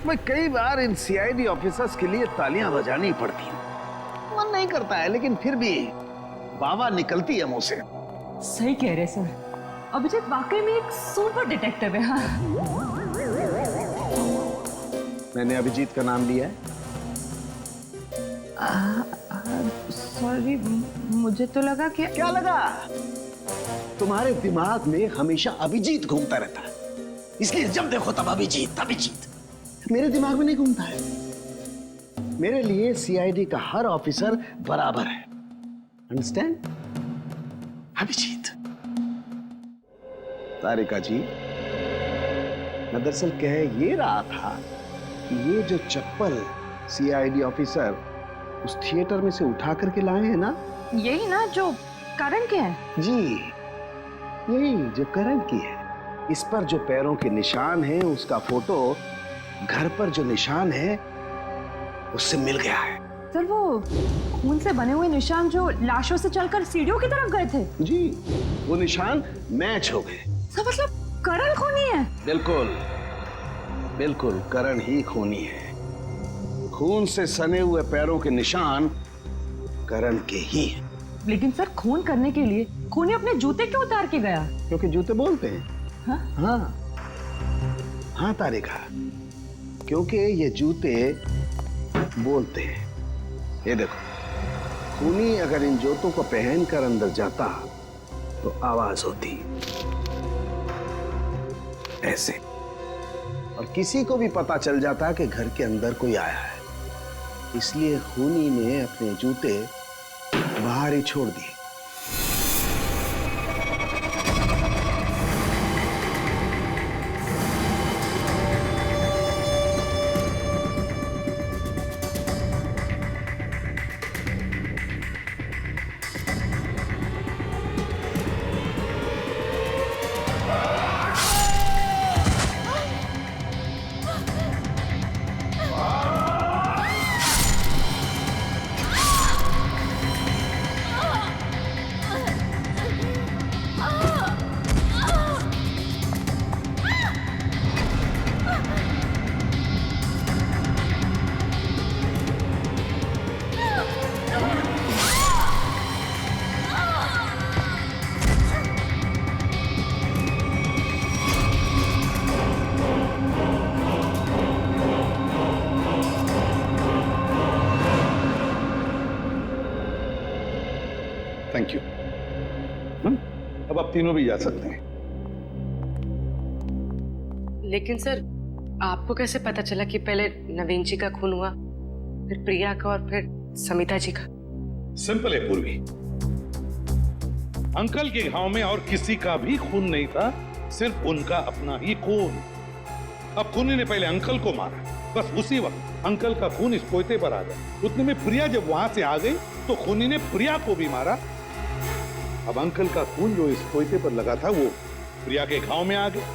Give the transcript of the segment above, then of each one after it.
मैं कई बार इन CID officers के लिए तालियां बजानी पड़ती हैं। मन नहीं करता है, लेकिन फिर भी वाह निकलती है मुंह से। सही कह रहे सर, अभिजीत वाकई में एक सुपर डिटेक्टिव है। हाँ, मैंने अभिजीत का नाम लिया है। सॉरी, मुझे तो लगा कि क्या लगा? तुम्हारे दिमाग में हमेशा अभिजीत घूमता रहता है, इसलिए जब देखो तब अभिजीत अभिजीत। मेरे दिमाग में नहीं घूमता है। मेरे लिए सीआईडी का हर ऑफिसर बराबर है। अंडरस्टैंड? अभिजीत। तारिका जी, मैं दरअसल कह ये रहा था कि ये जो चप्पल सीआईडी ऑफिसर उस थिएटर में से उठा करके लाए हैं ना, यही ना जो करण के हैं? जी, यही जो करण की है। इस पर जो पैरों के निशान हैं, उसका फोटो घर पर जो निशान है उससे मिल गया है। सर, वो खून से बने हुए निशान जो लाशों से चलकर सीढ़ियों की तरफ गए थे? जी, वो निशान मैच हो गए। सर, मतलब करण खूनी है? बिल्कुल बिल्कुल, करण ही खूनी है। खून से सने हुए पैरों के निशान करण के ही हैं। लेकिन सर, खून करने के लिए खूनी अपने जूते क्यों उतार के गया? क्योंकि जूते बोलते हैं। हाँ? हाँ हाँ तारिका, क्योंकि ये जूते बोलते हैं। ये देखो, खूनी अगर इन जूतों को पहनकर अंदर जाता तो आवाज होती ऐसे, और किसी को भी पता चल जाता कि घर के अंदर कोई आया है। इसलिए खूनी ने अपने जूते बाहर ही छोड़ दिए। Thank you. अब आप तीनों भी जा सकते हैं। लेकिन सर, आपको कैसे पता चला कि पहले नवीन जी का खून हुआ, फिर प्रिया का और फिर समिता जी का? सिंपल है पूर्वी, अंकल के घाव में और किसी का भी खून नहीं था, सिर्फ उनका अपना ही खून। अब खूनी ने पहले अंकल को मारा, बस उसी वक्त अंकल का खून इस पोते पर आ गया। उतने में प्रिया जब वहां से आ गई तो खूनी ने प्रिया को भी मारा। अब अंकल का खून जो इस पोते पर लगा था वो प्रिया के घाव में आ गया।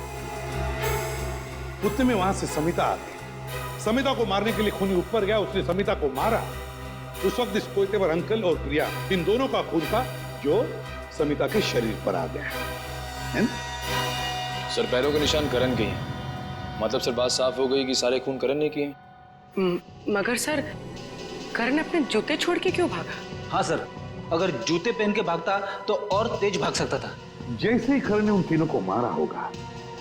उतने में वहां से समिता आ गई। समिता को मारने के लिए खूनी ऊपर गया, उसने समिता को मारा। उस वक्त इस पोते पर अंकल और प्रिया, इन दोनों का खून था जो समिता के शरीर पर आ गया है। सर, पैरों के निशान करण के हैं, मतलब सर बात साफ हो गई कि सारे खून करण ने किए। मगर सर, करण अपने जूते छोड़ के क्यों भागा? हाँ सर, अगर जूते पहन के भागता तो और तेज भाग सकता था। जैसे ही करण ने उन तीनों को मारा होगा,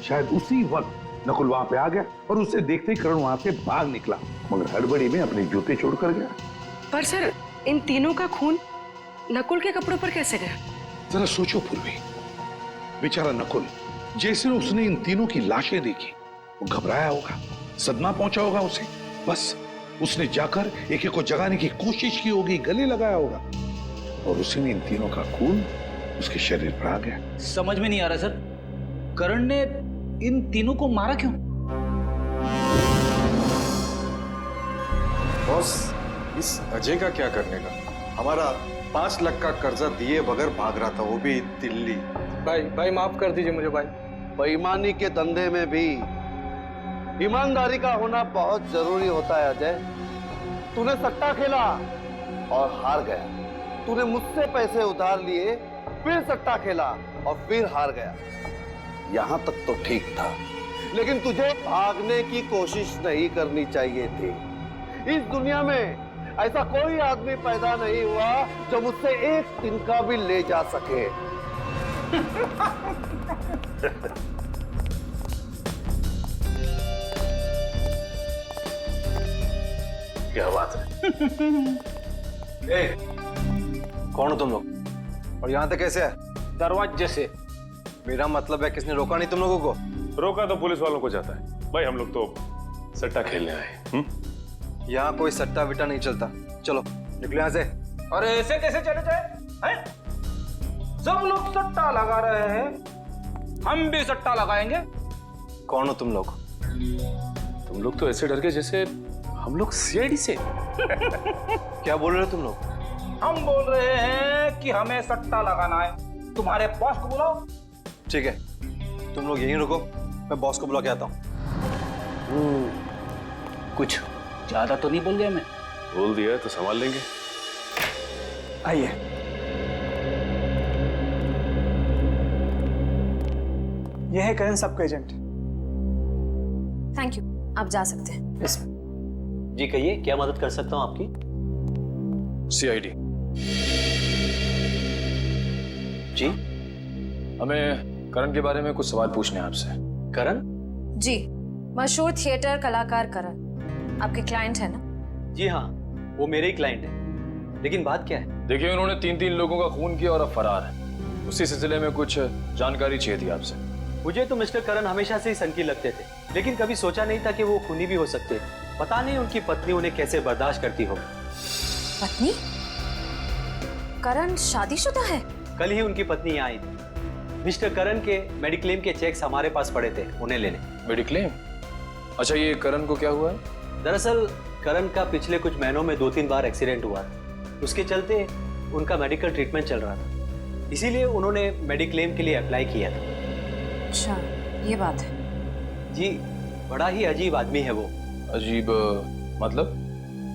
शायद उसी वक्त नकुल वहां पे आ गया और उसे देखते ही करण वहां से भाग निकला, मगर हड़बड़ी में अपने जूते छोड़कर गया। पर सर, इन तीनों का खून नकुल के कपड़ों पर कैसे गया? जरा सोचो पूर्वी, बेचारा नकुल, जैसे उसने इन तीनों की लाशें देखी वो घबराया होगा, सदमा पहुंचा होगा उसे। बस उसने जाकर एक एक को जगाने की कोशिश की होगी, गले लगाया होगा, और उसी में इन तीनों का खून उसके शरीर पर आ गया। समझ में नहीं आ रहा सर, करण ने इन तीनों को मारा क्यों? बॉस, इस अजय का क्या करने का? हमारा 5 लाख का कर्जा दिए बगैर भाग रहा था, वो भी दिल्ली। भाई माफ कर दीजिए मुझे भाई। बेईमानी के धंधे में भी ईमानदारी का होना बहुत जरूरी होता है अजय। तूने सट्टा खेला और हार गया। तूने मुझसे पैसे उधार लिए, फिर सट्टा खेला और फिर हार गया। यहां तक तो ठीक था, लेकिन तुझे भागने की कोशिश नहीं करनी चाहिए थी। इस दुनिया में ऐसा कोई आदमी पैदा नहीं हुआ जो मुझसे एक तिनका भी ले जा सके। क्या बात है? ए, कौन हो तुम लोग और यहाँ तक कैसे है? दरवाजे से। मेरा मतलब है किसने रोका नहीं तुम लोगों को? रोका तो पुलिस वालों को जाता है भाई, हम लोग तो सट्टा खेलने आए। यहाँ कोई सट्टा विट्टा नहीं चलता। चलो निकलो यहाँ से। अरे ऐसे कैसे चले जाए हैं? सब लोग सट्टा लगा रहे हैं, हम भी सट्टा लगाएंगे। कौन हो तुम लोग? तुम लोग तो ऐसे डर गए जैसे हम लोग सीआईडी से। क्या बोल रहे हो तुम लोग? हम बोल रहे हैं कि हमें सट्टा लगाना है। तुम्हारे बॉस को बुलाओ। ठीक है, तुम लोग यहीं रुको, मैं बॉस को बुला के आता हूँ। कुछ ज्यादा तो नहीं बोल दिया मैं? बोल दिया तो संभाल लेंगे। आइए। यह है करण सबका एजेंट। थैंक यू, आप जा सकते हैं। जी कहिए, क्या मदद कर सकता हूँ आपकी? सीआईडी। जी, हमें करण के बारे में कुछ सवाल पूछने हैं आपसे। करण? जी, मशहूर थिएटर कलाकार करण आपके क्लाइंट है ना? जी हाँ, वो मेरे ही क्लाइंट है। लेकिन बात क्या है? देखिए, उन्होंने 3 लोगों का खून किया और अब फरार है। उसी सिलसिले में कुछ जानकारी चाहिए थी आपसे। मुझे तो मिस्टर करण हमेशा से ही सनकी लगते थे, लेकिन कभी सोचा नहीं था कि वो खूनी भी हो सकते। पता नहीं उनकी पत्नी उन्हें कैसे बर्दाश्त करती हो। पत्नी? करण शादीशुदा है? कल ही उनकी पत्नी यहाँ आई थी। मिस्टर करण के मेडिक्लेम के चेक्स हमारे पास पड़े थे, उन्हें लेने। मेडिक्लेम? अच्छा, ये करण को क्या हुआ है? दरअसल करण का पिछले कुछ महीनों में 2-3 बार एक्सीडेंट हुआ। उसके चलते उनका मेडिकल ट्रीटमेंट चल रहा था, इसीलिए उन्होंने मेडिक्लेम के लिए अप्लाई किया था। अच्छा, ये बात है। जी, बड़ा ही अजीब आदमी है वो। अजीब मतलब?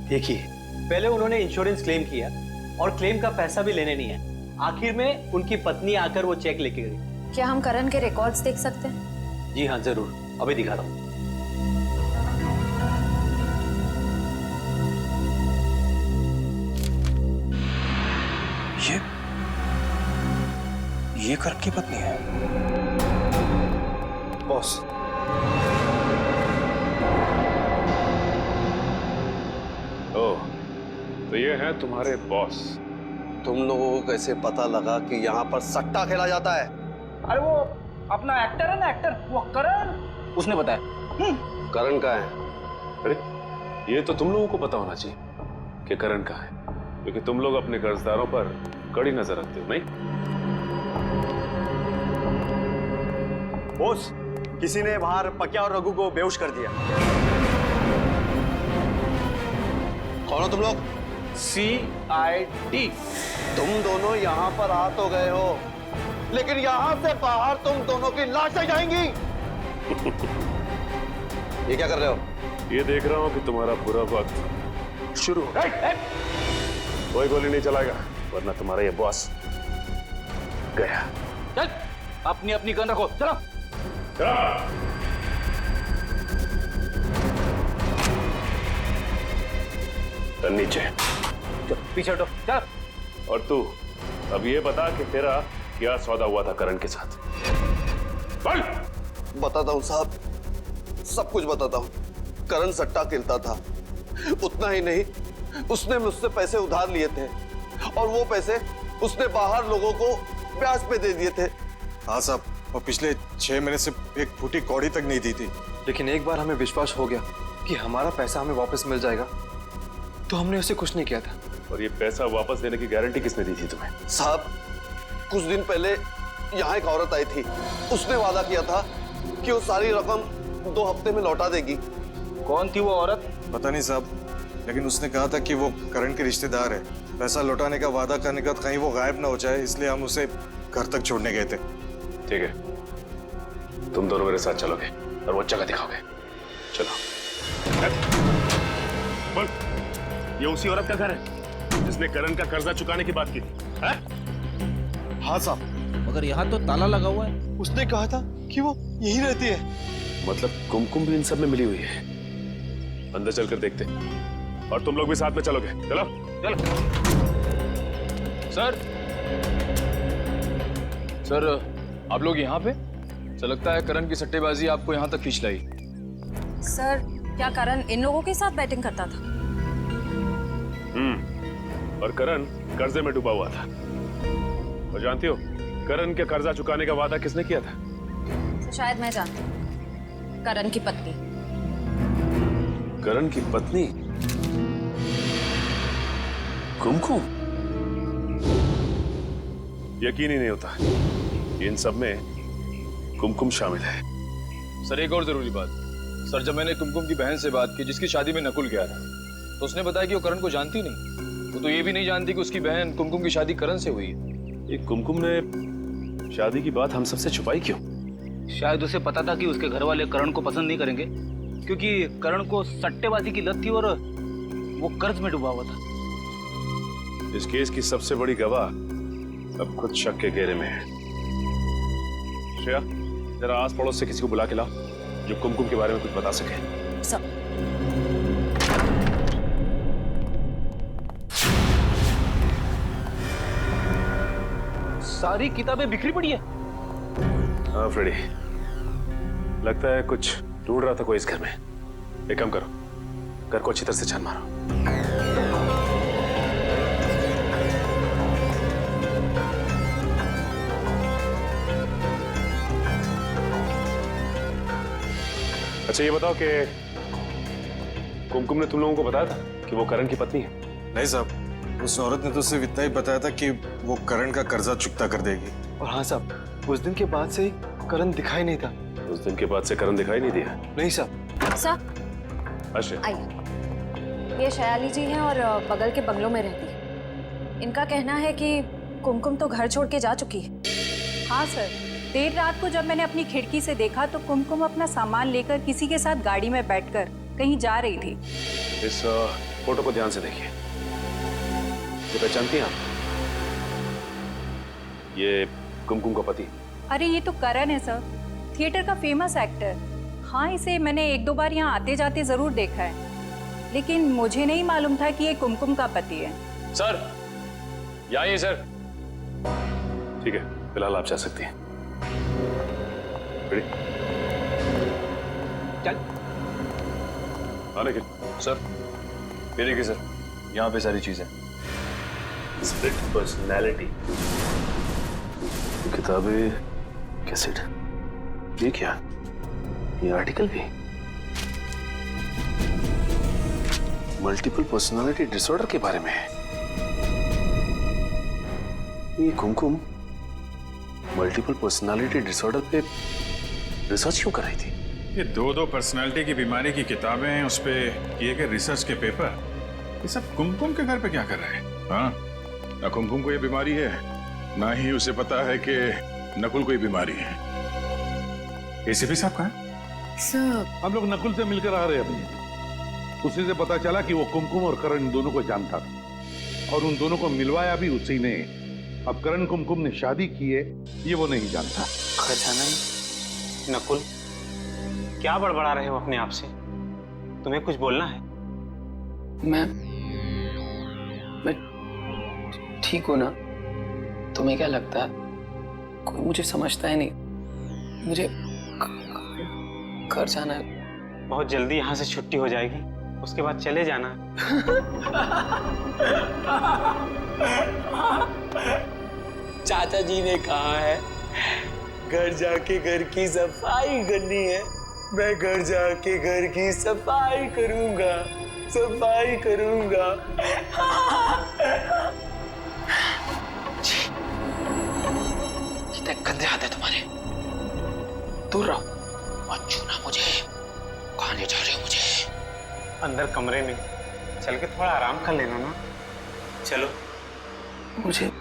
देखिए, पहले उन्होंने इंश्योरेंस क्लेम किया और क्लेम का पैसा भी लेने नहीं है। आखिर में उनकी पत्नी आकर वो चेक लेके गई। क्या हम करण के रिकॉर्ड्स देख सकते हैं? जी हाँ, जरूर, अभी दिखाता हूँ। ये करण की पत्नी है। बॉस, ओह, तो ये हैं तुम्हारे बॉस। तुम लोगों को कैसे पता लगा कि यहाँ पर सट्टा खेला जाता है? अरे वो अपना एक्टर है ना, एक्टर, वो करण, उसने बताया। करण का है? अरे ये तो तुम लोगों को पता होना चाहिए कि करण कहाँ है, क्योंकि तुम लोग अपने कर्जदारों पर कड़ी नजर रखते हो, नहीं? बॉस, किसी ने बाहर पकिया और रघु को बेहोश कर दिया। कौन हो तुम लोग? CID। तुम दोनों यहाँ पर आ तो गए हो, लेकिन यहाँ से बाहर तुम दोनों की लाशें जाएंगी। ये क्या कर रहे हो? ये देख रहा हूँ कि तुम्हारा बुरा वक्त शुरू हो गया। कोई गोली नहीं चलाएगा, वरना तुम्हारा ये बॉस गया। चल, अपनी अपनी गन रखो, चलो। चल नीचे। चल, पीछे हटो, चल। और तू अब ये बता कि तेरा क्या सौदा हुआ था करण के साथ? बोल। बताता हूँ साहब, सब कुछ बताता हूँ। करण सट्टा खेलता था, उतना ही नहीं, उसने मुझसे पैसे उधार लिए थे और वो पैसे उसने बाहर लोगों को ब्याज पे दे दिए थे। हाँ साहब, और पिछले 6 महीने से एक फूटी कौड़ी तक नहीं दी थी। लेकिन एक बार हमें विश्वास हो गया कि हमारा पैसा हमें वापस मिल जाएगा, तो हमने उसे कुछ नहीं किया था। और ये पैसा वापस देने की गारंटी किसने दी थी तुम्हें? साहब, कुछ दिन पहले यहाँ एक औरत आई थी, उसने वादा किया था कि वो सारी रकम 2 हफ्ते में लौटा देगी। कौन थी वो औरत? पता नहीं साहब, लेकिन उसने कहा था कि वो करण के रिश्तेदार है। पैसा लौटाने का वादा करने का कहीं वो गायब ना हो जाए, इसलिए हम उसे घर तक छोड़ने गए थे। ठीक है, तुम दोनों मेरे साथ चलोगे और वो जगह दिखाओगे। चलो। बोल, ये उसी औरत का घर है जिसने करण का कर्जा चुकाने की बात की थी? हाँ साहब। मगर यहाँ तो ताला लगा हुआ है। उसने कहा था कि वो यही रहती है। मतलब कुमकुम भी इन सब में मिली हुई है। अंदर चलकर देखते हैं। और तुम लोग भी साथ में चलोगे? चलो चलो। सर सर आप लोग यहाँ पे? सर लगता है करण की सट्टेबाजी आपको यहाँ तक खींच लाई। सर क्या करण इन लोगों के साथ बैटिंग करता था? और करण कर्जे में डूबा हुआ था। और जानती हो करण के कर्जा चुकाने का वादा किसने किया था? तो शायद मैं जानती हूँ, करण की पत्नी। करण की पत्नी कुमकुम? यकीन ही नहीं होता इन सब में कुमकुम शामिल है। सर एक और जरूरी बात। सर जब मैंने कुमकुम की बहन से बात की जिसकी शादी में नकुल गया था, तो उसने बताया कि वो करण को जानती नहीं। वो तो ये भी नहीं जानती कि उसकी बहन कुमकुम की शादी करण से हुई है। ये कुमकुम ने शादी की बात हम सबसे छुपाई क्यों? शायद उसे पता था कि उसके घर वाले करण को पसंद नहीं करेंगे, क्योंकि करण को सट्टेबाजी की लत थी और वो कर्ज में डूबा हुआ था। इस केस की सबसे बड़ी गवाह अब खुद शक के घेरे में है। श्रेया, जरा आस पड़ोस से किसी को बुला के लाओ जो कुमकुम के बारे में कुछ बता सके। सब सारी किताबें बिखरी पड़ी है। हाँ फ्रेडी, लगता है कुछ ढूंढ रहा था कोई इस घर में। एक काम करो, घर को अच्छी तरह से छान मारो। अच्छा ये बताओ कि कुमकुम ने तुम लोगों को बताया था कि वो करण की पत्नी है? नहीं साहब, उस औरत ने तो सिर्फ इतना ही बताया था कि वो करण का कर्जा चुकता कर देगी। और हाँ साहब, उस दिन के बाद से ही करण दिखाई नहीं था। उस दिन के बाद से करण दिखाई नहीं दिया? नहीं साहब। सर अच्छा, आइए, ये शयाली जी हैं और बगल के बंगलों में रहती है। इनका कहना है कि कुमकुम तो घर छोड़ के जा चुकी है। हाँ सर, देर रात को जब मैंने अपनी खिड़की से देखा तो कुमकुम अपना सामान लेकर किसी के साथ गाड़ी में बैठकर कहीं जा रही थी। इस फोटो को ध्यान से देखिए। ये पहचानती हैं आप? ये कुमकुम का पति। अरे ये तो करण है सर, थिएटर का फेमस एक्टर। हाँ, इसे मैंने एक दो बार यहाँ आते जाते जरूर देखा है, लेकिन मुझे नहीं मालूम था कि ये कुमकुम का पति है। सर ये आइए सर। ठीक है, फिलहाल आप जा सकती हैं। चल आने के सर, ये देखिए सर, यहाँ पे सारी चीजें। स्प्लिट पर्सनैलिटी, किताबें, कैसेट, ये क्या? ये आर्टिकल भी? मल्टीपल पर्सनालिटी डिसऑर्डर के बारे में है। ये कुमकुम मल्टीपल पर्सनालिटी डिसऑर्डर पे रिसर्च क्यों कर रही थी? ये दो पर्सनालिटी की बीमारी की किताबें हैं, उस पे किए गए रिसर्च के पेपर, ये सब कुमकुम के घर पे क्या कर रहे हैं? हाँ, ना कुमकुम को ये बीमारी है, ना ही उसे पता है कि नकुल को ये बीमारी है। एसीपी साहब कहाँ हैं? सर हम लोग नकुल से मिलकर आ रहे हैं अभी। उसी से पता चला कि वो कुमकुम और करण इन दोनों को जानता था और उन दोनों को मिलवाया भी उसी ने। अब करण कुमकुम ने शादी की है ये वो नहीं जानता। खजानन, नकुल, क्या बड़बड़ा रहे हो अपने आप से? तुम्हें कुछ बोलना है? मैं ठीक हूं ना? तुम्हें क्या लगता है कोई मुझे समझता है नहीं? मुझे घर जाना है। बहुत जल्दी यहाँ से छुट्टी हो जाएगी, उसके बाद चले जाना। चाचा जी ने कहा है घर जाके घर की सफाई करनी है। मैं घर जाके घर की सफाई करूंगा, सफाई करूंगा। कितने गंदे हाथ है तुम्हारे, दूर रहो, मत छूना मुझे। कहाँ ले जा रहे हो मुझे? अंदर कमरे में चल के थोड़ा आराम कर लेना ना। चलो। मुझे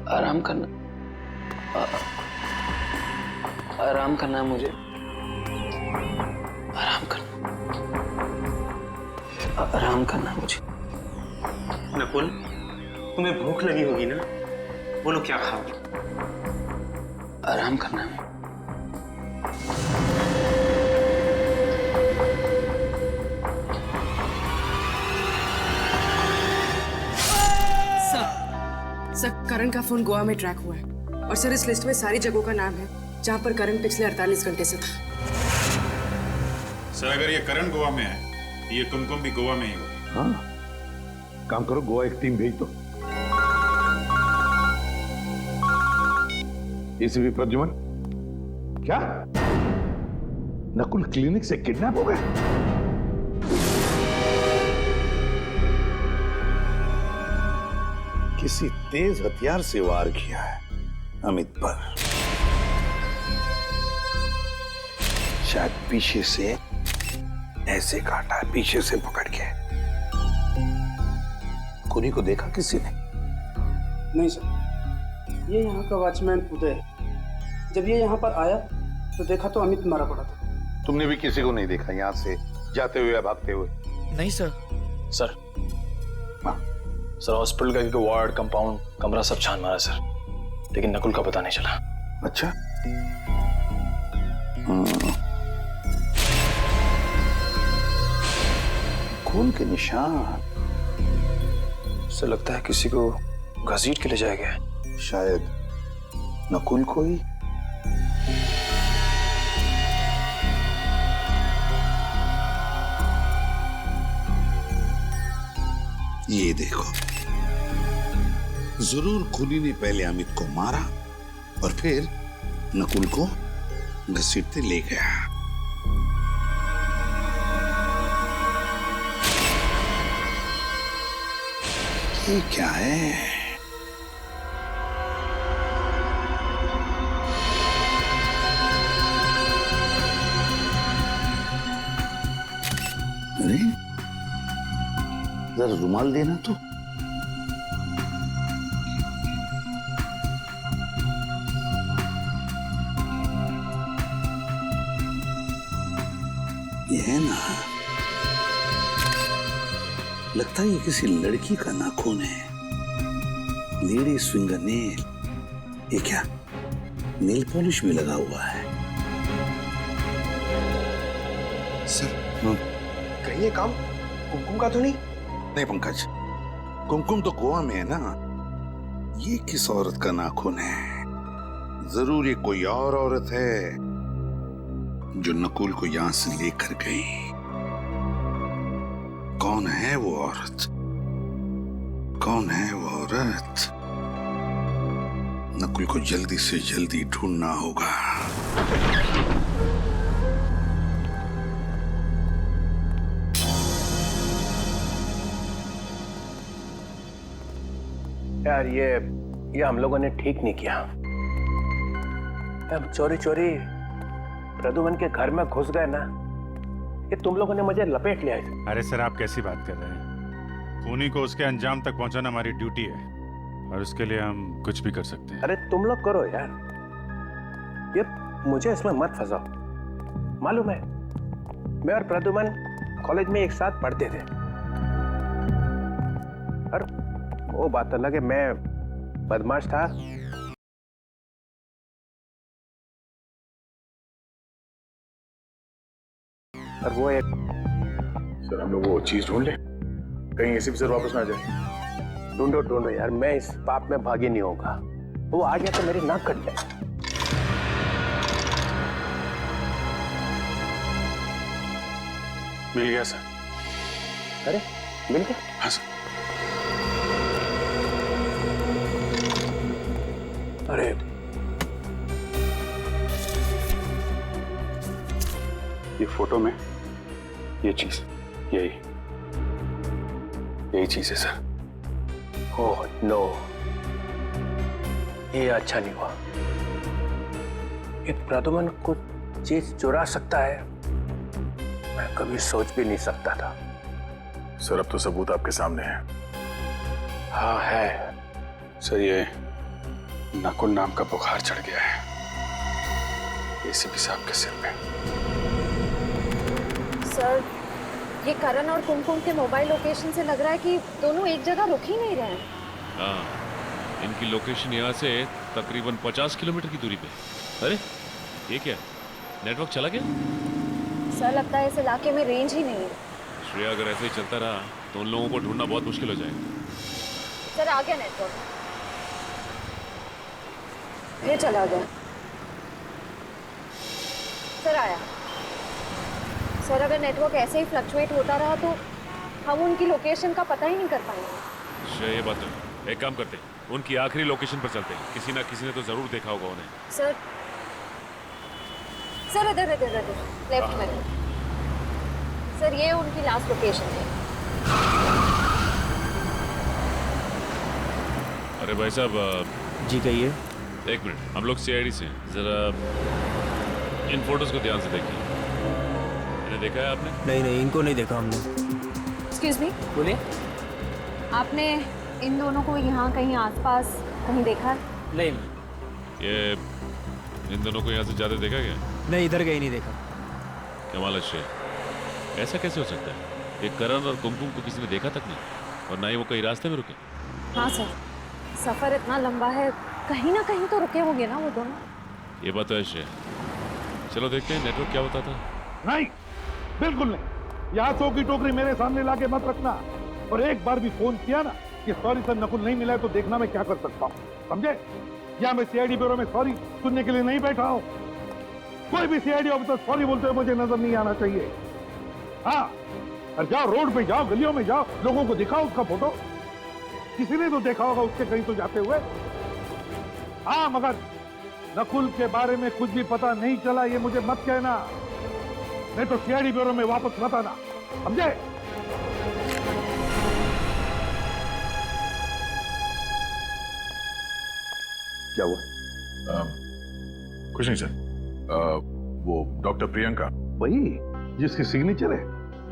आराम करना, आराम करना है मुझे, आराम करना है मुझे। नकुल, तुम्हें भूख लगी होगी ना? बोलो क्या खाओ? आराम करना है। सर, करण का फोन गोवा में ट्रैक हुआ है और सर इस लिस्ट में सारी जगहों का नाम है जहां पर करण पिछले 48 घंटे से था। सर अगर ये करण गोवा में है तो ये कुमकुम भी गोवा में ही होगी। हाँ, काम करो, गोवा एक टीम भेज दो। एसीपी प्रद्युमन, क्या नकुल क्लिनिक से किडनैप हो गए? किसी तेज हथियार से वार किया है अमित पर। शायद पीछे से ऐसे काटा है, पीछे से पकड़ के। खूनी को देखा किसी ने? नहीं सर, ये यहाँ का वॉचमैन उदय है। जब ये यहाँ पर आया तो देखा तो अमित मारा पड़ा था। तुमने भी किसी को नहीं देखा यहाँ से जाते हुए या भागते हुए? नहीं सर। सर, सर हॉस्पिटल का एक वार्ड, कंपाउंड, कमरा सब छान मारा सर, लेकिन नकुल का पता नहीं चला। अच्छा। खून के निशान। सर लगता है किसी को घसीट के ले जाया गया है। शायद नकुल को ही। ये देखो, जरूर खूनी ने पहले अमित को मारा और फिर नकुल को घसीटते ले गया। ये क्या है? अरे जरा रुमाल देना तो। ये है ना, लगता है ये किसी लड़की का नाखून है। Lady swinger nail. ये क्या, नेल पॉलिश भी लगा हुआ है? सर कहीं ये काम कुमकुम का तो नहीं? नहीं पंकज, कुमकुम तो गोवा में है ना। ये किस औरत का नाखून है? जरूर ये कोई और औरत है जो नकुल को यहां से लेकर गई। कौन है वो औरत? कौन है वो औरत? नकुल को जल्दी से जल्दी ढूंढना होगा। यार ये हम लोगों ने ठीक नहीं किया। हम चोरी चोरी प्रद्युमन के घर में घुस गए ना, ये तुम लोगों ने मुझे लपेट लिया है। अरे सर आप कैसी बात कर रहे हैं? खूनी को उसके अंजाम तक पहुंचाना हमारी ड्यूटी है और उसके लिए हम कुछ भी कर सकते हैं। अरे तुम लोग करो यार, ये मुझे इसमें मत फंसाओ। मालूम है मैं और प्रद्युमन कॉलेज में एक साथ पढ़ते थे, और वो बात अलग है, मैं बदमाश था। और वो एक सर हम लोग वो चीज ढूंढ ले, कहीं ऐसे भी सर वापस ना आ जाए। ढूंढो ढूंढो यार, मैं इस पाप में भागी नहीं होगा। वो आ गया तो मेरी नाक कट जाए। मिल गया सर। अरे मिल गया? हाँ सर। अरे ये फोटो में ये चीज, यही चीज है सर। ओह नो, ये अच्छा नहीं हुआ। एक प्रद्युमन कुछ चीज चुरा सकता है, मैं कभी सोच भी नहीं सकता था। सर अब तो सबूत आपके सामने है। हाँ है सर। ये नकुल नाम का बुखार चढ़ गया है एसीपी साहब के सिर पे। सर ये करण और कुमकुम के मोबाइल लोकेशन से लग रहा है कि दोनों एक जगह रुक ही नहीं रहे हैं। हाँ, इनकी लोकेशन यहाँ से तकरीबन 50 किलोमीटर की दूरी पे। अरे ये क्या, नेटवर्क चला गया? सर लगता है इस इलाके में रेंज ही नहीं है। श्रेया, अगर ऐसे ही चलता रहा तो उन लोगों को ढूंढना बहुत मुश्किल हो जाएगा। सर आ गया नेटवर्क, ये चला गया। सर आया। सर अगर नेटवर्क ऐसे ही फ्लक्चुएट होता रहा तो हम उनकी लोकेशन का पता ही नहीं कर पाएंगे। श्रेया, ये बात है। एक काम करते हैं, उनकी आखिरी लोकेशन पर चलते हैं। किसी ना किसी ने तो जरूर देखा होगा उन्हें। सर सर इधर इधर इधर लेफ्ट में। सर ये उनकी लास्ट लोकेशन है। अरे भाई साहब, जी कहिए। एक मिनट, हम लोग सीआईडी से हैं। जरा इन फोटोज को ध्यान से देखिए। इन्हें देखा है आपने? नहीं, इनको नहीं देखा हमने। एक्सक्यूज मी, बोलिए। आपने इन दोनों को यहाँ कहीं आसपास कहीं देखा है? नहीं। ये इन दोनों को यहाँ से ज्यादा देखा क्या? नहीं, इधर कहीं नहीं देखा। कमाल है श्रेया, ऐसा कैसे हो सकता है? ये करण और कुमकुम को किसी ने देखा तक नहीं, और ना ही वो कहीं रास्ते में रुके। हाँ सर, सफर इतना लंबा है, कहीं ना कहीं तो रुके होंगे ना वो दोनों। ये बात तो है श्रेया। चलो देखते हैं नेटवर्क क्या बताता है। नहीं, बिल्कुल नहीं। यहाँ सौ की टोकरी मेरे सामने लाके मत रखना। और एक बार भी फोन किया ना कि सॉरी सर नकुल नहीं मिला है, तो देखना मैं क्या कर सकता हूँ, समझे? या मैं सीआईडी ब्यूरो में सॉरी सुनने के लिए नहीं बैठा हूँ। कोई भी सीआईडी ऑफिसर सॉरी बोलते हुए मुझे नजर नहीं आना चाहिए। हाँ, और जाओ, रोड पे जाओ, गलियों में जाओ, लोगों को दिखाओ उसका फोटो। किसी ने तो देखा होगा उसके कहीं तो जाते हुए। हाँ, मगर नकुल के बारे में कुछ भी पता नहीं चला ये मुझे मत कहना, नहीं तो सीआईडी ब्यूरो में वापस मत आना, समझे? क्या हुआ? कुछ नहीं सर। वो डॉक्टर प्रियंका, वही जिसकी सिग्नेचर है?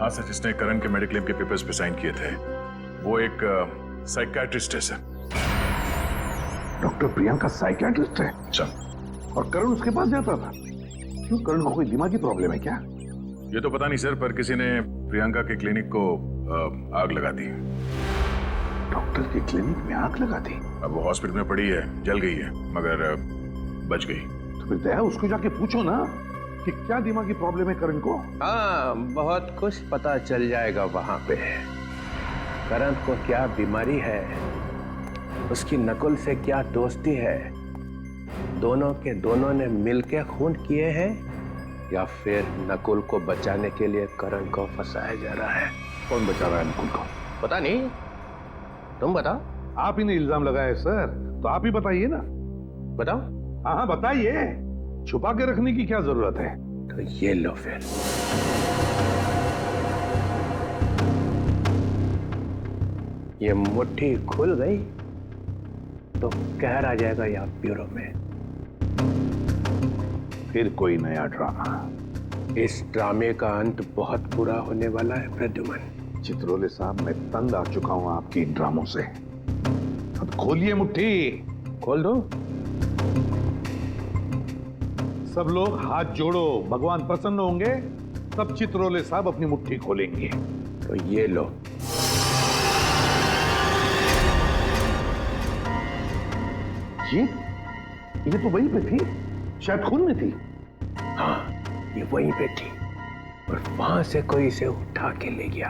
हाँ सर, जिसने करण के मेडिक्लेम के पेपर्स पे साइन किए थे। वो एक साइकियाट्रिस्ट है सर। डॉक्टर प्रियंका साइकियाट्रिस्ट है? सर। और करण उसके पास जाता था? क्यों, करण को कोई दिमागी प्रॉब्लम है क्या? ये तो पता नहीं सर, पर किसी ने प्रियंका के क्लिनिक को आग लगा दी। डॉक्टर के क्लिनिक में आग लगा दी? अब वो हॉस्पिटल में पड़ी है, जल गई है, मगर बच गई। तो फिर दया उसको जाके पूछो ना कि क्या दिमागी प्रॉब्लम है करण को। हाँ, बहुत कुछ पता चल जाएगा वहां पे। करण को क्या बीमारी है, उसकी नकुल से क्या दोस्ती है, दोनों के दोनों ने मिलकर खून किए हैं, या फिर नकुल को बचाने के लिए करण को फंसाया जा रहा है। कौन बचा रहा है नकुल को? पता नहीं, तुम बताओ। आप ही ने इल्जाम लगाया सर, तो आप ही बताइए ना। बताओ। हाँ, बताइए, छुपा के रखने की क्या जरूरत है? तो ये लो फिर। ये मुट्ठी खुल गई तो कहर आ जाएगा यहाँ ब्यूरो में। फिर कोई नया ड्रामा? इस ड्रामे का अंत बहुत बुरा होने वाला है प्रद्युमन। चित्रोले साहब, मैं तंग आ चुका हूं आपकी इन ड्रामों से। अब खोलिए मुट्ठी। खोल दो। सब लोग हाथ जोड़ो, भगवान प्रसन्न होंगे, तब चित्रोले साहब अपनी मुट्ठी खोलेंगे। तो ये लो। ये तो वहीं पे थी, शायद खून में थी। हाँ, ये वहीं पे थी, और वहां से कोई इसे उठा के ले गया।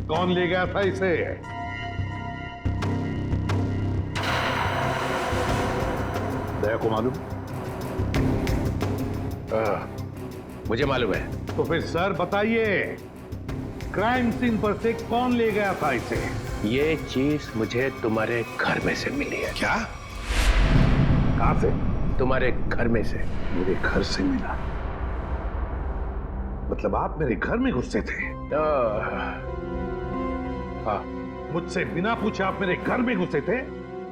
कौन ले गया था इसे? दया को मालूम? मुझे मालूम है। तो फिर सर बताइए, क्राइम सीन पर से कौन ले गया था इसे? ये चीज मुझे तुम्हारे घर में से मिली है। क्या? कहां से? तुम्हारे घर में से। मेरे घर से मिला? मतलब आप मेरे घर में घुसे थे? हाँ। मुझसे बिना पूछे आप मेरे घर में घुसे थे?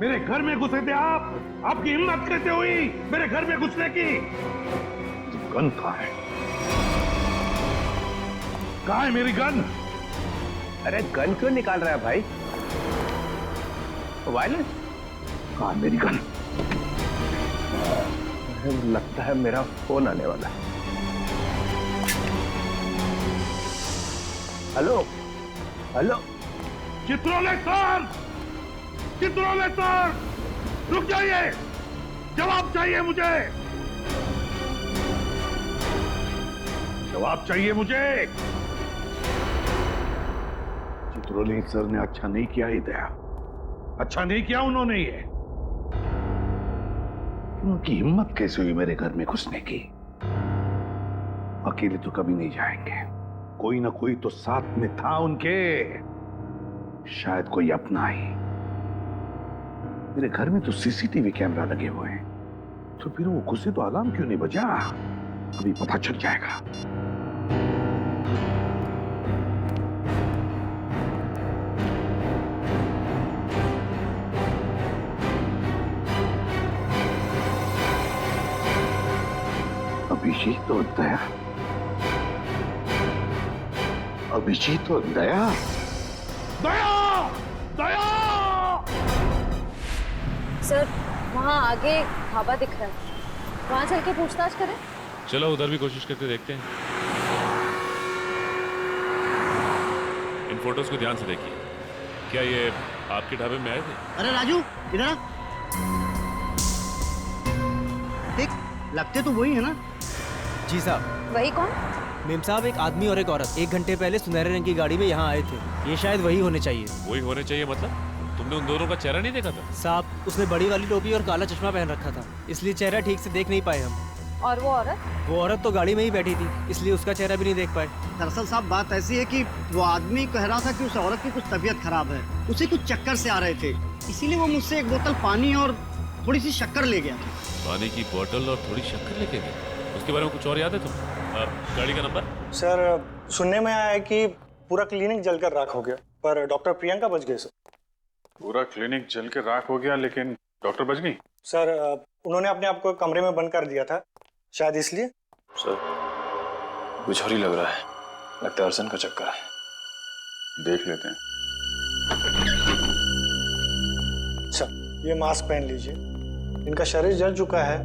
मेरे घर में घुसे थे आप? आपकी हिम्मत कैसे हुई मेरे घर में घुसने की? गन कहाँ है? कहाँ है मेरी गन? अरे गन क्यों निकाल रहा है भाई? वायलेंस? कहाँ है मेरी गन? लगता है मेरा फोन आने वाला है। Hello hello, Chitrole sir, Chitrole sir, रुक जाइए, जवाब चाहिए मुझे। जवाब चाहिए मुझे। चित्रोली सर ने अच्छा नहीं किया ही दया, अच्छा नहीं किया उन्होंने ये। उनकी हिम्मत कैसे हुई मेरे घर में घुसने की? अकेले तो कभी नहीं जाएंगे, कोई ना कोई तो साथ में था उनके, शायद कोई अपना ही। मेरे घर में तो सीसीटीवी कैमरा लगे हुए हैं, तो फिर वो घुसे तो अलार्म क्यों नहीं बजा? अभी पता चल जाएगा। अभिजीत और दया, अभिजीत और दया, दया, दया! सर वहाँ आगे ढाबा दिख रहा है, वहाँ चल के पूछताछ करें? चलो उधर भी कोशिश करके देखते हैं। इन फोटोज को ध्यान से देखिए। क्या ये आपके ढाबे में आए थे? अरे राजू इधर आ। देख लगते तो वही है ना? जी साहब। वही कौन? मेम साहब, एक आदमी और एक औरत 1 घंटे पहले सुनहरे रंग की गाड़ी में यहाँ आए थे। ये शायद वही होने चाहिए। वही होने चाहिए मतलब? तुमने उन दोनों का चेहरा नहीं देखा था? साहब, उसने बड़ी वाली टोपी और काला चश्मा पहन रखा था, इसलिए चेहरा ठीक से देख नहीं पाए हम। और वो औरत? वो औरत तो गाड़ी में ही बैठी थी, इसलिए उसका चेहरा भी नहीं देख पाए। दरअसल साहब बात ऐसी है कि वो आदमी कह रहा था कि उस औरत की कुछ तबीयत खराब है, उसे कुछ चक्कर से आ रहे थे, इसीलिए वो मुझसे 1 बोतल पानी और थोड़ी सी शक्कर ले गया। पानी की बोतल और थोड़ी शक्कर लेके गए? उसके बारे में कुछ और याद है तुम्हें? गाड़ी का नंबर? सर सुनने में आया है कि पूरा क्लिनिक जलकर राख हो गया, पर डॉक्टर प्रियंका बच गए। सर पूरा क्लिनिक जल के राख हो गया लेकिन डॉक्टर बच गई? सर उन्होंने अपने आप को कमरे में बंद कर दिया था, शायद इसलिए। सर कुछ और ही लग रहा है, लगता है अर्सन का चक्कर है। देख लेते हैं। अच्छा ये मास्क पहन लीजिए, इनका शरीर जल चुका है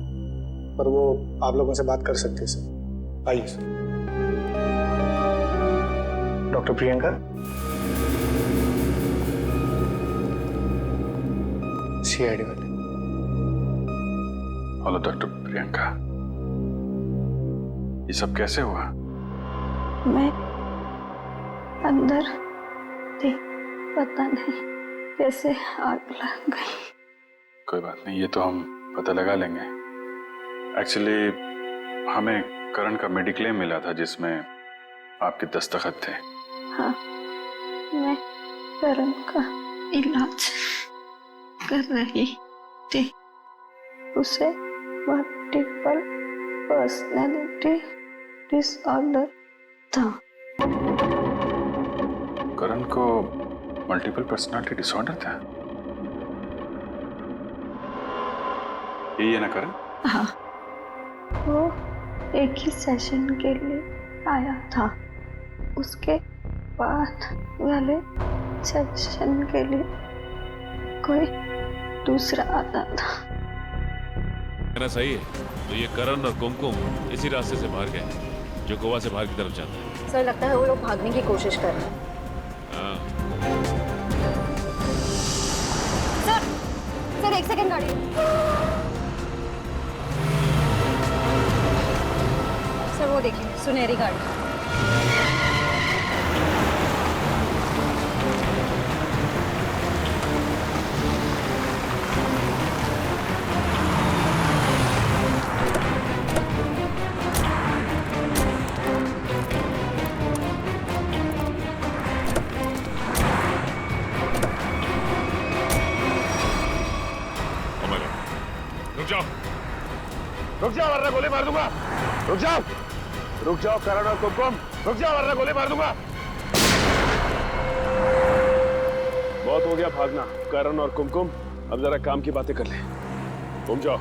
पर वो आप लोगों से बात कर सकते हैं। सर आइए सर। डॉक्टर प्रियंका, सीआईडी वाले। हेलो डॉक्टर प्रियंका, ये सब कैसे हुआ? मैं अंदर थी, पता नहीं कैसे आग लग गई। कोई बात नहीं, ये तो हम पता लगा लेंगे। एक्चुअली हमें करण का मेडिक्लेम मिला था जिसमें आपके दस्तखत थे। हाँ, मैं करण का इलाज कर रही थी। उसे मल्टीपल पर्सनैलिटी डिसऑर्डर था। करण को मल्टीपल पर्सनालिटी डिसऑर्डर था? यही है ना करण? हाँ, वो एक ही सेशन के लिए आया था, उसके बाद वाले सेशन के लिए कोई दूसरा आता था। कहना सही है, तो ये करण और कुमकुम इसी रास्ते से बाहर गए जो गोवा से बाहर की तरफ जाता है। सर लगता है वो लोग भागने की कोशिश कर रहे हैं। सर 1 सेकंड गाड़ी। सर वो देखिए सुनहरी गाड़ी। रुक जाओ वरना गोली मार दूंगा। रुक जाओ, रुक जाओ करण और कुमकुम, रुक जाओ वरना गोली मार दूंगा। बहुत हो गया भागना। करण और कुमकुम, अब जरा काम की बातें कर ले। घूम जाओ।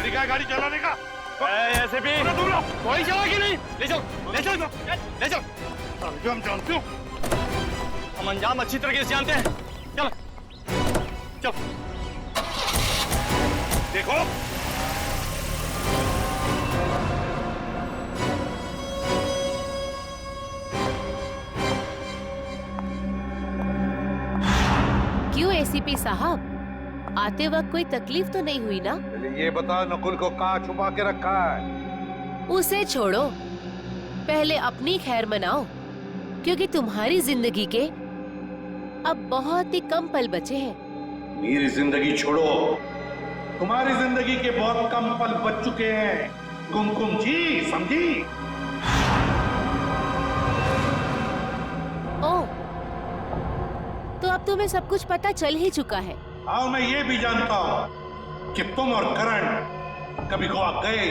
तरीका है गाड़ी चलाने का? ऐसे भी कोई चला कि नहीं? ले जाओ, ले जाओ, ले जाओ। हम जानते हो, हम अंजाम अच्छी तरीके से जानते हैं। चलो, चलो। देखो, क्यों एसीपी साहब, आते वक्त कोई तकलीफ तो नहीं हुई ना? ये बता नकुल को कहाँ छुपा के रखा है? उसे छोड़ो, पहले अपनी खैर मनाओ, क्योंकि तुम्हारी जिंदगी के अब बहुत ही कम पल बचे हैं। मेरी जिंदगी छोड़ो, तुम्हारी जिंदगी के बहुत कम पल बच चुके हैं कुमकुम जी, समझी? ओह, तो अब तुम्हें सब कुछ पता चल ही चुका है। हाँ, मैं ये भी जानता हूँ कि तुम और करण कभी गोवा गए।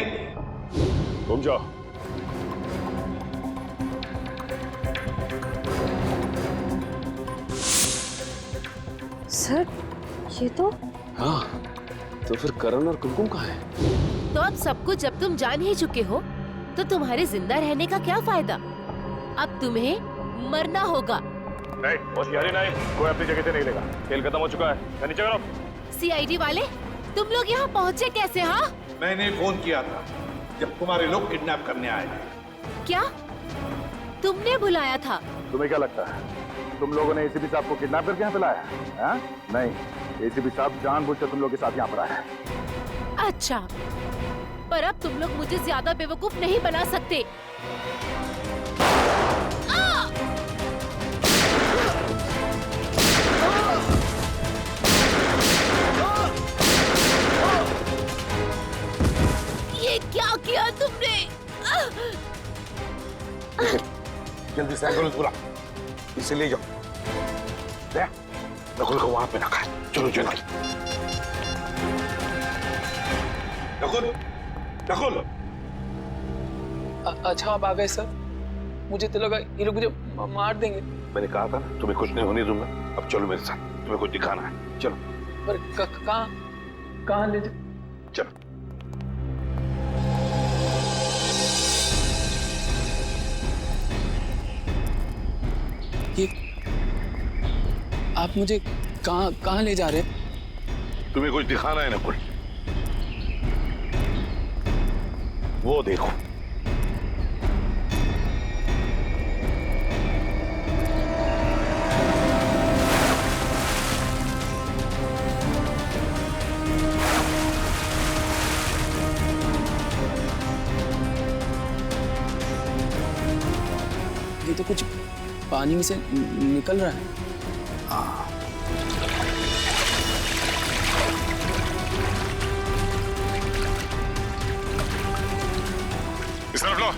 तुम जाओ। सर, ये तो हाँ, तो फिर करण और कुमकुम कहाँ है? तो अब सब कुछ जब तुम जान ही चुके हो, तो तुम्हारे जिंदा रहने का क्या फायदा? अब तुम्हें मरना होगा। नहीं, होशियारी नहीं, कोई अपनी जगह से नहीं लेगा। खेल खत्म हो चुका है, नीचे करो। सीआईडी वाले, तुम लोग यहाँ पहुँचे कैसे? हाँ, मैंने फोन किया था जब तुम्हारे लोग किडनैप करने आए थे। क्या तुमने बुलाया था? तुम्हें क्या लगता है तुम लोगों ने एसीपी साहब को किडनैप करके यहाँ पे लाया है? नहीं, एसीपी साहब जानबूझकर तुम लोग के साथ यहाँ पर आया है। अच्छा, पर अब तुम लोग मुझे ज्यादा बेवकूफ नहीं बना सकते। ये क्या किया तुमने? जल्दी से एम्बुलेंस बुला, इसे ले जाओ। नकुल को वहां पे रखा है। चलो चलो। नकुल, नकुल। अच्छा, आप आ गए सर। मुझे तो लगा ये लोग मुझे मार देंगे। मैंने कहा था ना तुम्हें कुछ नहीं होने दूंगा। अब चलो मेरे साथ, तुम्हें कुछ दिखाना है। चलो। पर कहाँ ले जाओ? चलो। ये आप मुझे कहाँ ले जा रहे हैं? तुम्हें कुछ दिखाना है नकुल। वो देखो। ये तो कुछ पानी में से निकल रहा है। इस तरफ लो।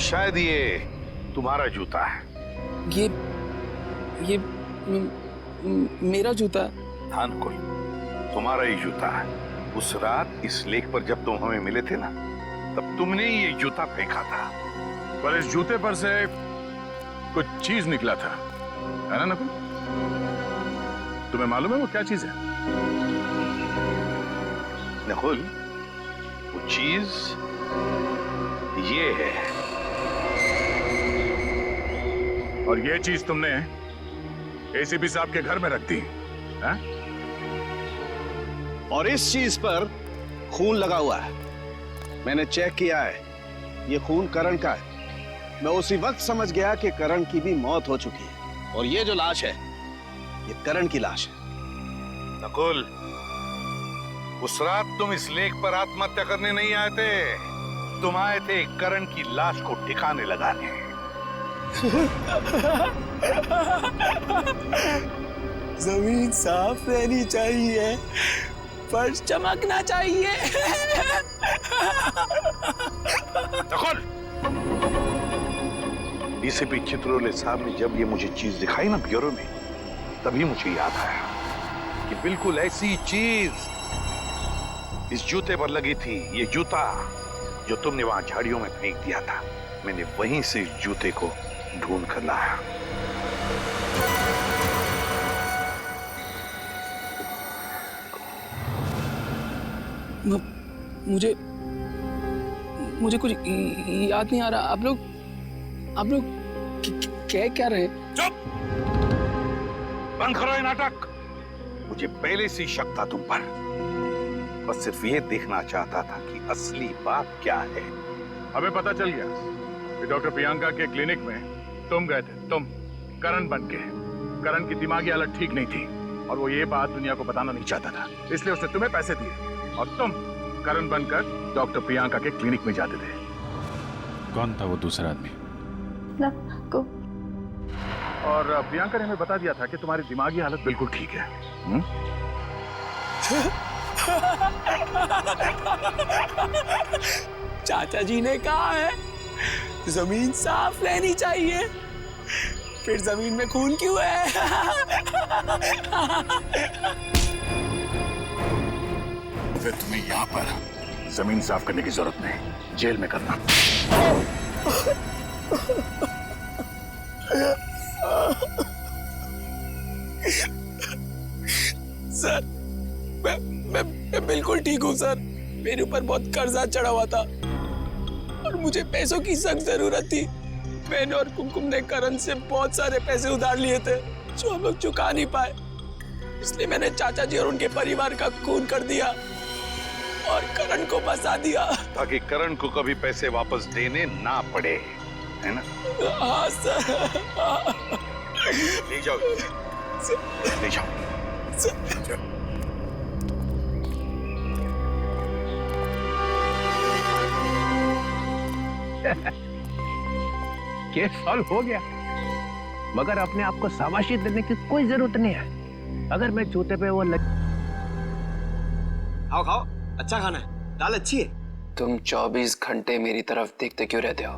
शायद ये तुम्हारा जूता है। ये मेरा जूता है? हाँ नकुल, तुम्हारा ही जूता है। उस रात इस लेक पर जब तुम हमें मिले थे ना, तब तुमने ये जूता फेंका था। पर इस जूते पर से कुछ चीज निकला था, है ना नकुल? तुम्हें मालूम है वो क्या चीज है? नकुल, वो चीज ये है। और ये चीज तुमने एसीपी साहब के घर में रख दी, है? और इस चीज पर खून लगा हुआ है। मैंने चेक किया है, ये खून करण का है। मैं उसी वक्त समझ गया कि करण की भी मौत हो चुकी है, और ये जो लाश है, ये करण की लाश है। नकुल, उस रात तुम इस लेक पर आत्महत्या करने नहीं आए थे, तुम आए थे करण की लाश को ठिकाने लगाने। जमीन साफ रहनी चाहिए, फर्श चमकना चाहिए। डीसीपी चित्रोले साहब ने जब ये मुझे चीज दिखाई ना ब्यूरो में, तभी मुझे याद आया कि बिल्कुल ऐसी चीज इस जूते पर लगी थी। ये जूता जो तुमने वहां झाड़ियों में फेंक दिया था, मैंने वहीं से इस जूते को ढूंढ कर लाया। मुझे कुछ याद नहीं आ रहा। आप लोग क्या रहे? चुप! बंद करो ये नाटक। मुझे पहले से शक था तुम पर, बस सिर्फ ये देखना चाहता था कि असली बात क्या है। हमें पता चल गया कि डॉक्टर प्रियंका के क्लिनिक में तुम गए थे, तुम करण बन के। करण की दिमागी हालत ठीक नहीं थी और वो ये बात दुनिया को बताना नहीं चाहता था, इसलिए उसने तुम्हें पैसे दिए और तुम करण बनकर डॉक्टर प्रियंका के क्लिनिक में जाते थे। कौन था वो दूसरा आदमी? को। और प्रियंका ने हमें बता दिया था कि तुम्हारी दिमागी हालत बिल्कुल ठीक है। चाचा जी ने कहा है जमीन साफ रहनी चाहिए, फिर जमीन में खून क्यों है? फिर तुम्हें यहाँ पर जमीन साफ करने की जरूरत नहीं, जेल में करना। सर, मैं बिल्कुल ठीक हूँ सर। मेरे ऊपर बहुत कर्जा चढ़ा हुआ था और मुझे पैसों की सख्त जरूरत थी। मैंने और कुमकुम ने करण से बहुत सारे पैसे उधार लिए थे जो हम लोग चुका नहीं पाए, इसलिए मैंने चाचा जी और उनके परिवार का खून कर दिया और करण को फंसा दिया ताकि करण को कभी पैसे वापस देने ना पड़े, है ना? हाँ सर। ले जाओ, ले जाओ। केस सॉल्व हो गया, मगर अपने आप को शाबाशी देने की कोई जरूरत नहीं है। अगर मैं जूते पे वो खाओ खाओ, अच्छा खाना है, दाल अच्छी है। तुम 24 घंटे मेरी तरफ देखते क्यों रहते हो?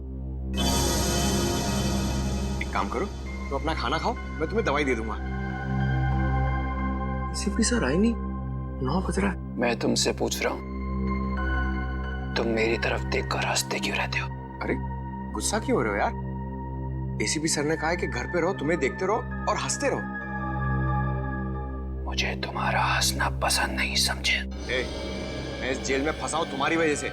एक काम करो, तो अपना खाना खाओ, मैं तुम्हें दवाई दे दूंगा। सीपी सर आए नहीं, 9 बज रहा है। मैं तुमसे पूछ रहा हूँ, तुम मेरी तरफ देखकर हंसते क्यों रहते हो? अरे गुस्सा क्यों हो रहे हो यार? एसीपी सर ने कहा है कि घर पे रहो, तुम्हें देखते रहो और हंसते रहो। मुझे तुम्हारा हंसना पसंद नहीं, समझे? मैं इस जेल में फंसा हूं तुम्हारी वजह से।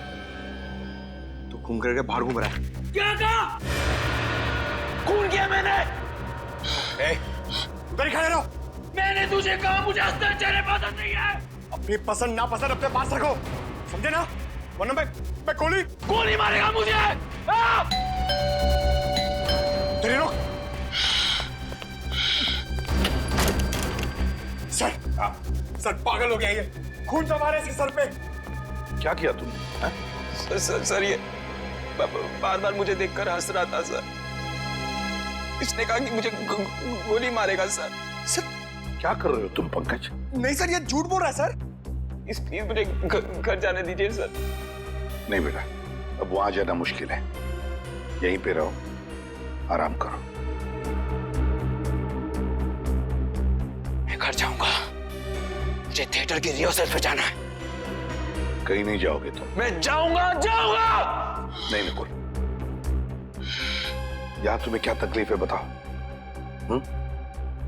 तू घूम करके बाहर घूम रहा है। क्या कहा? खून किया मैंने? उधर खड़े रहो। मैंने तुझे कहा मुझे हंसना चेहरे पसंद नहीं है। अपनी पसंद ना पसंद अपने पास रखो, समझे ना? वरना मैं गोली मारेगा मुझे। तेरे लोग सर पागल हो गया ये, खून जमा रहे इसके सर पे। क्या किया तुमने? सर ये बार बार मुझे देखकर हंस रहा था सर। इसने कहा कि मुझे गोली मारेगा सर। सर क्या कर रहे हो तुम पंकज? नहीं सर, ये झूठ बोल रहा है सर। प्लीज मुझे घर जाने दीजिए सर। नहीं बेटा, अब वहां जाना मुश्किल है, यहीं पे रहो, आराम करो। मैं घर जाऊंगा, मुझे थिएटर की रिहर्सल पे जाना है। कहीं नहीं जाओगे तुम। मैं जाऊंगा। नहीं निकुल, यहाँ तुम्हें क्या तकलीफ है बताओ?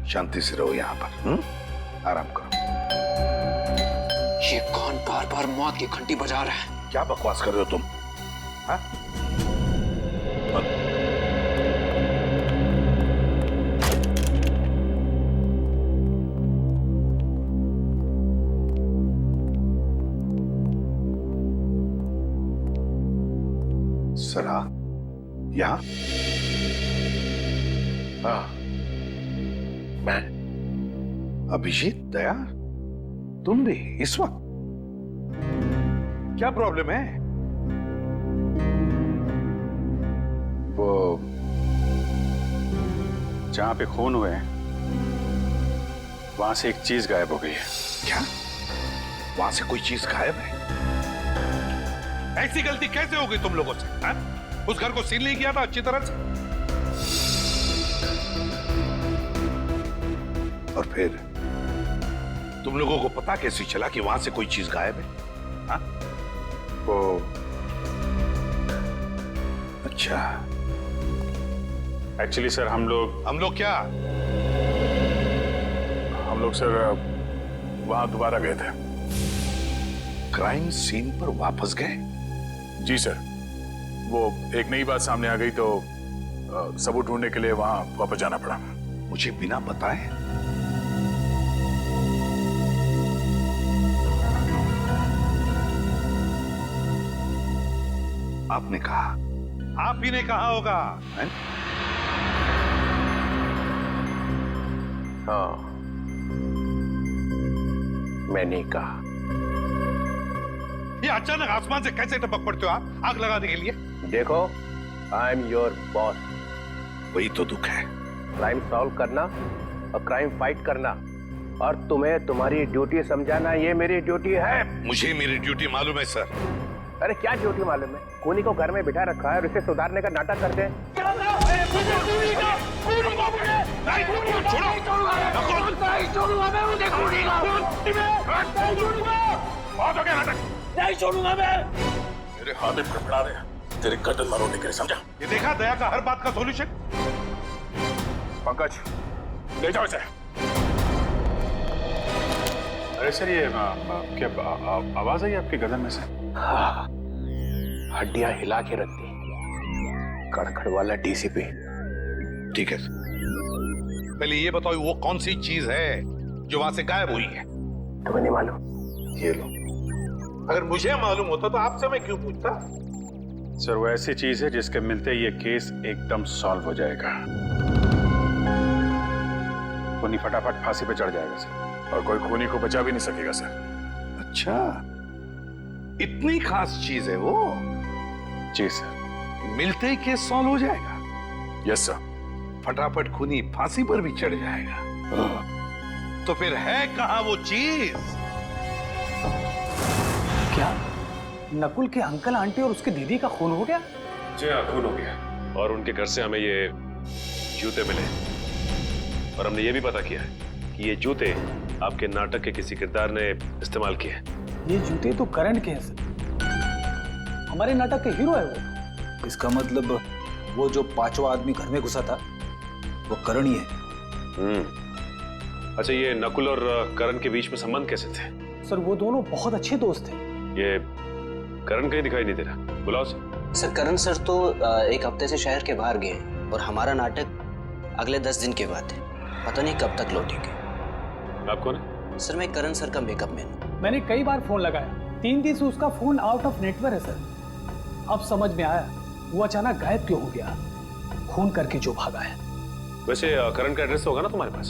शांति से रहो यहाँ पर, आराम करो। ये कौन बार बार मौत की घंटी बजा रहा है? क्या बकवास कर रहे हो तुम? हाँ? सरा, यहाँ? हाँ, मैं अभिजीत, दया, तुम भी इस वक्त? क्या प्रॉब्लम है? वो जहां पे खून हुए हैं वहां से एक चीज गायब हो गई है। क्या? वहां से कोई चीज गायब है? ऐसी गलती कैसे हो गई तुम लोगों से? हा? उस घर को सील नहीं किया था अच्छी तरह से? और फिर तुम लोगों को पता कैसे चला कि वहां से कोई चीज गायब है? हा? वो अच्छा, एक्चुअली सर हम लोग क्या? हम लोग सर वहां दोबारा गए थे। क्राइम सीन पर वापस गए? जी सर, वो एक नई बात सामने आ गई तो सबूत ढूंढने के लिए वहां वापस जाना पड़ा। मुझे बिना बताए? आपने कहा, आप ही ने कहा होगा। है? हाँ, मैंने कहा। ये अचानक आसमान से कैसे टपक पड़ते हो आप आग लगाने के लिए? देखो, आई एम योर बॉस। वही तो दुख है। क्राइम सॉल्व करना और क्राइम फाइट करना, और तुम्हें तुम्हारी ड्यूटी समझाना, ये मेरी ड्यूटी है। मुझे मेरी ड्यूटी मालूम है सर। अरे क्या ड्यूटी मालूम है? खूनी को घर में बिठा रखा है और इसे सुधारने का नाटक करते हैं। नहीं छोड़ूंगा मैं। मेरे हाथ में फड़फड़ा रहे हैं तेरे गर्दन मरोड़ने के लिए, समझा? ये देखा दया का हर बात का सॉल्यूशन? पंकज, ले जाओ इसे। अरे सर, ये क्या आवाज आई आपकी गर्दन में से? हाँ, हड्डियां हिला के रखती, कड़खड़ वाला डीसीपी। ठीक है, पहले ये बताओ वो कौन सी चीज है जो वहां से गायब हुई है? तुम्हें नहीं मालूम? ये लो। अगर मुझे मालूम होता तो आपसे मैं क्यों पूछता? सर, वो ऐसी चीज है जिसके मिलते ये केस एकदम सॉल्व हो जाएगा। खूनी फटाफट फांसी पे चढ़ जाएगा सर, और कोई खूनी को बचा भी नहीं सकेगा सर। अच्छा, इतनी खास चीज है वो? जी सर। मिलते ही केस सॉल्व हो जाएगा? Yes sir. फटाफट खूनी फांसी पर भी चढ़ जाएगा? तो फिर है कहां वो चीज? क्या नकुल के अंकल आंटी और उसके दीदी का खून हो गया? जी हाँ, खून हो गया। और उनके घर से हमें ये जूते मिले, और हमने ये भी पता किया कि ये जूते आपके नाटक के किसी किरदार ने इस्तेमाल किए। ये जूते तो करण के हैं सर, हमारे नाटक के हीरो है वो। इसका मतलब वो जो पांचवा आदमी घर में घुसा था वो करण ही है। अच्छा, ये नकुल और करण के बीच में संबंध कैसे थे? सर, वो दोनों बहुत अच्छे दोस्त थे। ये करण कहीं दिखाई नहीं दे रहा, बुलाओ सर। सर, करण सर तो एक हफ्ते से शहर के बाहर गए हैं और हमारा नाटक अगले 10 दिन के बाद है। पता नहीं कब तक लौटेंगे। आप कौन है? सर, मैं करण सर का मेकअप मैन हूँ। मैंने कई बार फोन लगाया, 3 दिन से उसका फोन आउट ऑफ नेटवर्क है सर। अब समझ में आया वो अचानक गायब क्यों हो गया, खून करके जो भागा है। वैसे करण का एड्रेस होगा ना तुम्हारे पास?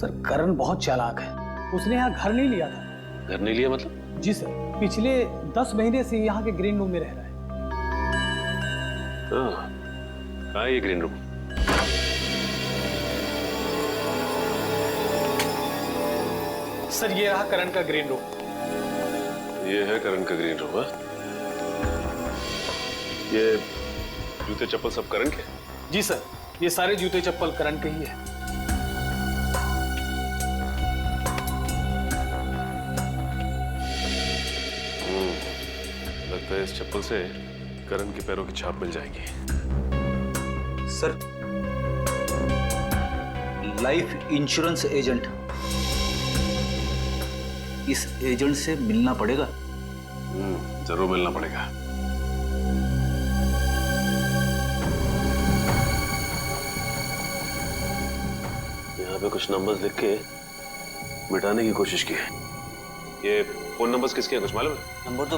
सर, करण बहुत चालाक है, उसने यहाँ घर नहीं लिया था। घर नहीं लिया मतलब? जी सर, पिछले 10 महीने से यहाँ के ग्रीन रूम में रह रहा है। कहाँ है ये ग्रीन रूम? सर, ये रहा करण का ग्रीन रूम। ये है करण का ग्रीन रूम? ये जूते चप्पल सब करण के? जी सर, ये सारे जूते चप्पल करण के ही है। लगता है इस चप्पल से करण के पैरों की छाप मिल जाएगी। सर, लाइफ इंश्योरेंस एजेंट, इस एजेंट से मिलना पड़ेगा। जरूर मिलना पड़ेगा। यहाँ पे कुछ नंबर्स लिख के मिटाने की कोशिश की है। ये फोन नंबर्स किसके हैं, कुछ मालूम है? नंबर तो